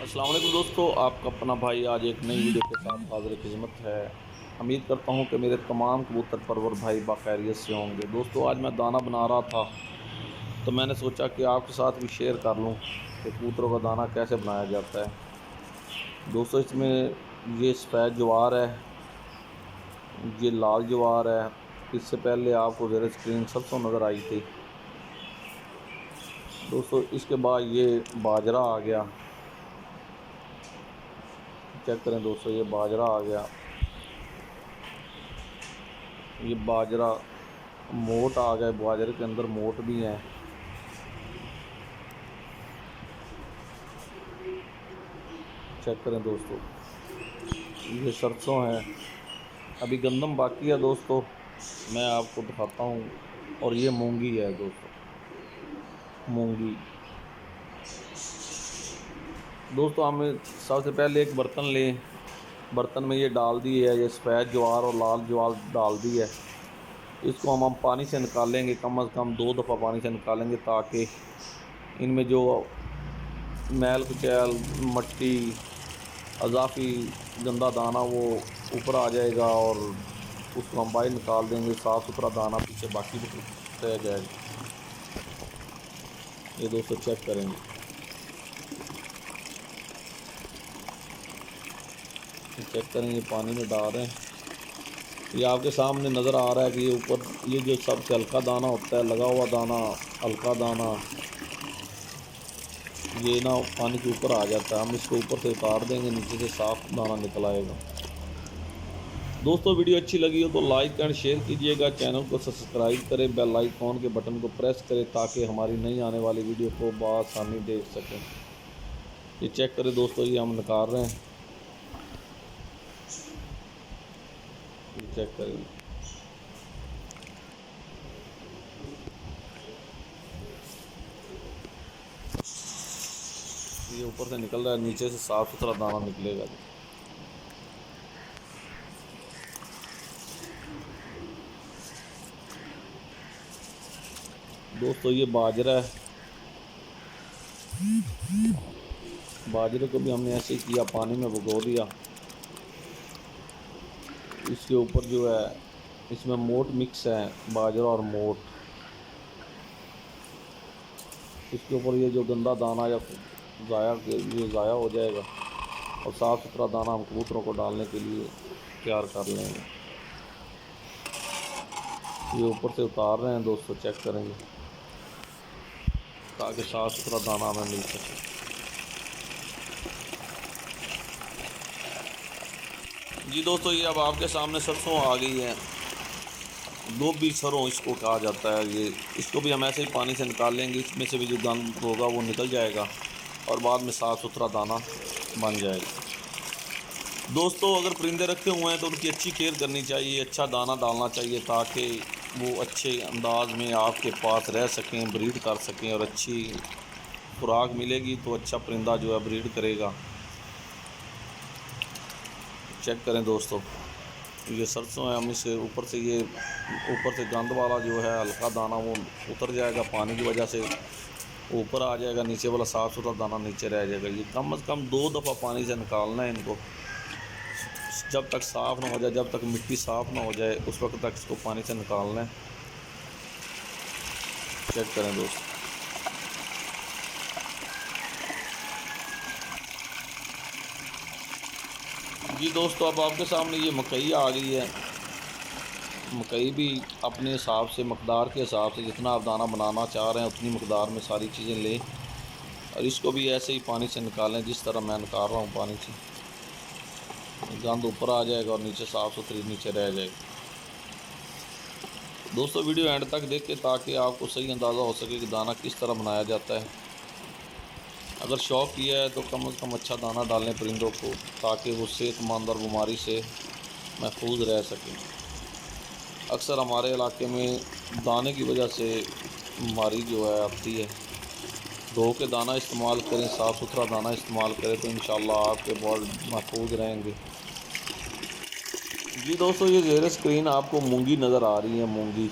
السلام علیکم دوستو، آپ کا اپنا بھائی آج ایک نئی ویڈیو کے ساتھ حاضر خدمت ہے۔ امید کرتا ہوں کہ میرے تمام کبوتر پرور بھائی باخیریت سے ہوں گے۔ دوستو آج میں دانہ بنا رہا تھا تو میں نے سوچا کہ آپ کے ساتھ بھی شیئر کر لوں کہ کبوتروں کا دانہ کیسے بنایا جاتا ہے۔ دوستو اس میں یہ سفید جوار ہے، یہ لال جوار ہے، اس سے پہلے آپ کو زیر اسکرین سرسوں نظر آئی تھی۔ دوستو اس کے بعد یہ باجرہ آ گیا، چیک کریں دوستو یہ باجرہ آ گیا، یہ باجرہ موٹ آ گئے، باجرے کے اندر موٹ بھی ہیں۔ چیک کریں دوستو یہ سرسوں ہیں، ابھی گندم باقی ہے دوستو، میں آپ کو دکھاتا ہوں۔ اور یہ مونگی ہے دوستو، مونگی۔ دوستو ہمیں سب سے پہلے ایک برتن لیں، برتن میں یہ ڈال دی ہے، یہ سفید جوار اور لال جوار ڈال دی ہے۔ اس کو ہم پانی سے نکالیں گے، کم از کم 2 دفعہ پانی سے نکالیں گے تاکہ ان میں جو میل کچیل، مٹی، اضافی گندا دانہ وہ اوپر آ جائے گا اور اس کو ہم باہر نکال دیں گے۔ صاف ستھرا دانہ پیچھے باقی رہ جائے گا۔ یہ دوستو چیک کریں گے، چیک کریں، یہ پانی میں ڈال رہے ہیں۔ یہ آپ کے سامنے نظر آ رہا ہے کہ یہ اوپر یہ جو سب سے ہلکا دانہ ہوتا ہے، لگا ہوا دانہ، ہلکا دانہ، یہ نا پانی کے اوپر آ جاتا ہے۔ ہم اس کو اوپر سے اتار دیں گے، نیچے سے صاف دانہ نکل آئے گا۔ دوستو ویڈیو اچھی لگی ہو تو لائک اینڈ شیئر کیجئے گا، چینل کو سبسکرائب کریں، بیل آئیکن کے بٹن کو پریس کریں تاکہ ہماری نئی آنے والی ویڈیو کو بآسانی دیکھ سکیں۔ یہ چیک کریں دوستو، یہ ہم نکال رہے ہیں، یہ چیک کریں، یہ اوپر سے نکل رہا ہے، نیچے سے صاف ستھرا دانہ نکلے گا۔ دوستو یہ باجرہ ہے، باجرے کو بھی ہم نے ایسے ہی کیا، پانی میں بھگو دیا۔ اس کے اوپر جو ہے اس میں موٹ مکس ہے، باجرہ اور موٹ۔ اس کے اوپر یہ جو گندا دانہ یا یہ ضائع ہو جائے گا اور صاف ستھرا دانہ ہم کبوتروں کو ڈالنے کے لیے تیار کر لیں گے۔ یہ اوپر سے اتار رہے ہیں دوستو، چیک کریں گے تاکہ صاف ستھرا دانہ ہمیں مل سکے۔ جی دوستو یہ اب آپ کے سامنے سرسوں آ گئی ہے، گوبھی سروں اس کو کہا جاتا ہے۔ یہ اس کو بھی ہم ایسے ہی پانی سے نکال لیں گے، اس میں سے بھی جو گند ہوگا وہ نکل جائے گا اور بعد میں صاف ستھرا دانہ بن جائے گا۔ دوستو اگر پرندے رکھے ہوئے ہیں تو ان کی اچھی کیئر کرنی چاہیے، اچھا دانہ ڈالنا چاہیے تاکہ وہ اچھے انداز میں آپ کے پاس رہ سکیں، بریڈ کر سکیں، اور اچھی خوراک ملے گی تو اچھا پرندہ جو ہے بریڈ کرے گا۔ چیک کریں دوستو یہ سرسوں ہے، ہم اس سے اوپر سے گند والا جو ہے ہلکا دانہ وہ اتر جائے گا، پانی کی وجہ سے اوپر آ جائے گا، نیچے والا صاف ستھرا دانہ نیچے رہ جائے گا۔ یہ کم از کم 2 دفعہ پانی سے نکالنا ہے ان کو، جب تک صاف نہ ہو جائے، جب تک مٹی صاف نہ ہو جائے اس وقت تک اس کو پانی سے نکالنا ہے۔ چیک کریں دوست، جی دوستو اب آپ کے سامنے یہ مکئی آ گئی ہے۔ مکئی بھی اپنے حساب سے، مقدار کے حساب سے جتنا آپ دانہ بنانا چاہ رہے ہیں اتنی مقدار میں ساری چیزیں لیں اور اس کو بھی ایسے ہی پانی سے نکالیں جس طرح میں نکال رہا ہوں پانی سے۔ گند اوپر آ جائے گا اور نیچے صاف ستھری نیچے رہ جائے گی۔ دوستو ویڈیو اینڈ تک دیکھیں تاکہ آپ کو صحیح اندازہ ہو سکے کہ دانہ کس طرح بنایا جاتا ہے۔ اگر شوق کیا ہے تو کم از کم اچھا دانہ ڈالیں پرندوں کو تاکہ وہ صحت مند اور بیماری سے محفوظ رہ سکیں۔ اکثر ہمارے علاقے میں دانے کی وجہ سے بیماری جو ہے آتی ہے۔ دھو کے دانہ استعمال کریں، صاف ستھرا دانہ استعمال کریں تو انشاءاللہ آپ کے بہت محفوظ رہیں گے۔ جی دوستو یہ زیر اسکرین آپ کو مونگی نظر آ رہی ہے، مونگی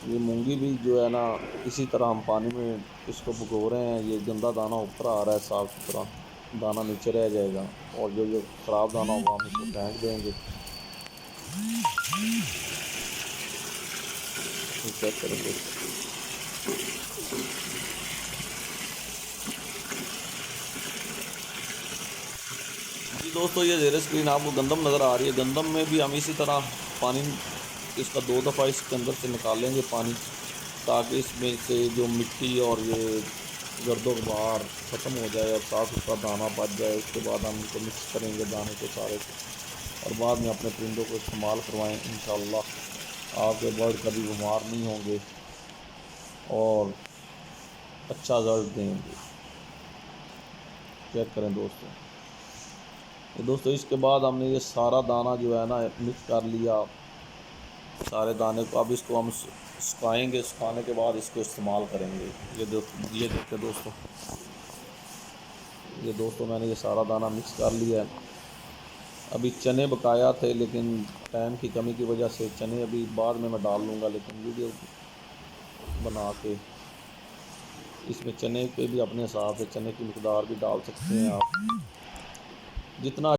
یہ مونگی بھی جو ہے نا اسی طرح ہم پانی میں اس کو بھگو رہے ہیں. یہ گندا دانہ اوپر آ رہا ہے، صاف ستھرا دانہ نیچے رہ جائے گا، اور جو خراب دانہ ہوگا ہم اس کو پھینک دیں گے. چیک کریں دوستوں. جی دوستو، یہ زیر اسکرین آپ کو گندم نظر آ رہی ہے. گندم میں بھی ہم اسی طرح پانی اس کا 2 دفعہ اس کے اندر سے نکالیں گے پانی، تاکہ اس میں سے جو مٹی اور یہ گرد و غبار ختم ہو جائے اور صاف ستھرا دانہ بچ جائے. اس کے بعد ہم ان کو مکس کریں گے دانے کو سارے کو، اور بعد میں اپنے پرندوں کو استعمال کروائیں. انشاءاللہ آپ کے برڈ کبھی بیمار نہیں ہوں گے اور اچھا رزلٹ دیں گے. چیک کریں دوستوں. دوستو اس کے بعد ہم نے یہ سارا دانہ جو ہے نا مکس کر لیا سارے دانے کو. اب اس کو ہم سکھائیں گے، سکھانے کے بعد اس کو استعمال کریں گے. یہ دیکھیں دوستو، یہ دوستو میں نے یہ سارا دانہ مکس کر لیا ہے. ابھی چنے بقایا تھے، لیکن ٹائم کی کمی کی وجہ سے چنے ابھی بعد میں ڈال لوں گا، لیکن ویڈیو بنا کے اس میں چنے کے بھی اپنے حساب سے چنے کی مقدار بھی ڈال سکتے ہیں آپ جتنا